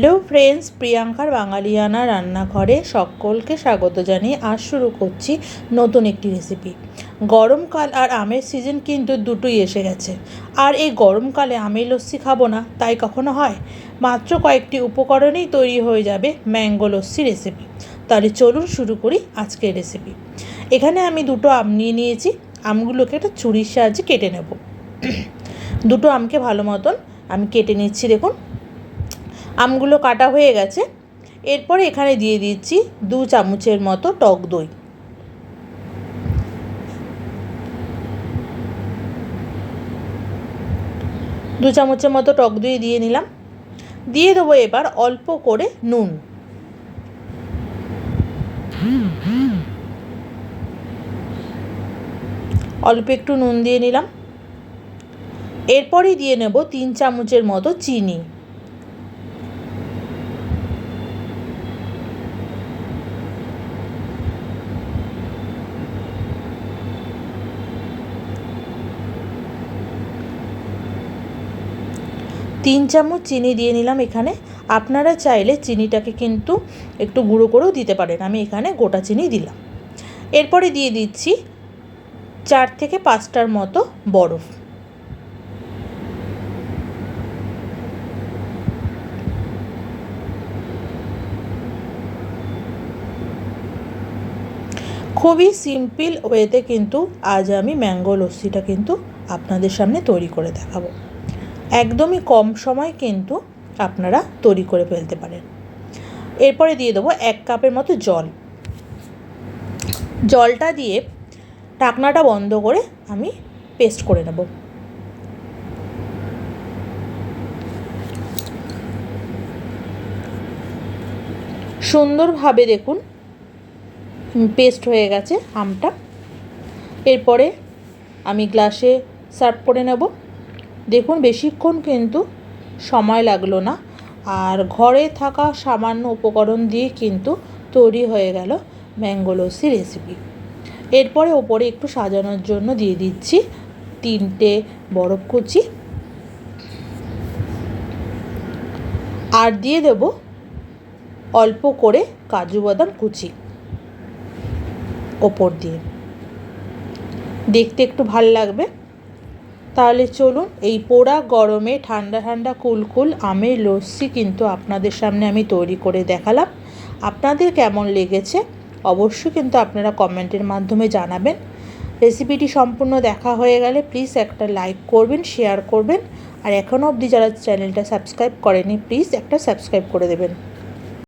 Hello friends, প্রিয়াঙ্কার বাঙালিয়ানা রান্নাঘরে সকলকে স্বাগত জানিয়ে আজ শুরু করছি নতুন একটি রেসিপি। গরমকাল আর আমের সিজন কিন্তু দুটোই এসে গেছে। আর এই গরমকালে আমের লস্যি খাবো না তাই কখনো হয়? মাত্র কয়েকটি উপকরণেই তৈরি হয়ে যাবে ম্যাঙ্গো লস্যি রেসিপি। তাহলে চলুন শুরু করি আজকের রেসিপি। এখানে আমি দুটো আম নিয়ে নিয়েছি। আমগুলোকে একটা ছুরির সাহায্যে কেটে নেব। দুটো আমকে ভালো মতন আমি কেটে নিচ্ছি। দেখুন, আমগুলো কাটা হয়ে গেছে। এরপরে এখানে দিয়ে দিচ্ছি 2 চামচের মতো টক দই। দু চামচের মতো টক দই দিয়ে নিলাম। দিয়ে দেবো এবার অল্প করে নুন। অল্প একটু নুন দিয়ে নিলাম। এরপরই দিয়ে নেব 3 চামচের মতো চিনি। তিন চামচ চিনি দিয়ে নিলাম এখানে। আপনারা চাইলে চিনিটাকে কিন্তু একটু গুঁড়ো করেও দিতে পারেন, আমি এখানে গোটা চিনি দিলাম। এরপরে দিয়ে দিচ্ছি 4 থেকে 5টার মতো বরফ। খুবই সিম্পল ওয়েতে কিন্তু আজ আমি ম্যাঙ্গো লস্যিটা কিন্তু আপনাদের সামনে তৈরি করে দেখাবো। একদমই কম সময় কিন্তু আপনারা তৈরি করে ফেলতে পারেন। এরপরে দিয়ে দেবো 1 কাপের মতো জল। জলটা দিয়ে ঢাকনাটা বন্ধ করে আমি পেস্ট করে নেব। সুন্দরভাবে দেখুন পেস্ট হয়ে গেছে আমটা। এরপরে আমি গ্লাসে সার্ভ করে নেব। দেখুন, বেশিক্ষণ কিন্তু সময় লাগলো না, আর ঘরে থাকা সামান্য উপকরণ দিয়ে কিন্তু তৈরি হয়ে গেল ম্যাঙ্গো লস্যি রেসিপি। এরপরে ওপরে একটু সাজানোর জন্য দিয়ে দিচ্ছি 3টে বরফ কুচি, আর দিয়ে দেব অল্প করে কাজু বাদাম কুচি ওপর দিয়ে। দেখতে একটু ভাল লাগবে। তাহলে চলুন, এই পোড়া গরমে ঠান্ডা ঠান্ডা কুলকুল আমের লস্যি কিন্তু আপনাদের সামনে আমি তৈরি করে দেখালাম। আপনাদের কেমন লেগেছে অবশ্যই কিন্তু আপনারা কমেন্টের মাধ্যমে জানাবেন। রেসিপিটি সম্পূর্ণ দেখা হয়ে গেলে প্লিজ একটা লাইক করবেন, শেয়ার করবেন, আর এখনও অবধি যারা চ্যানেলটা সাবস্ক্রাইব করেনি প্লিজ একটা সাবস্ক্রাইব করে দেবেন।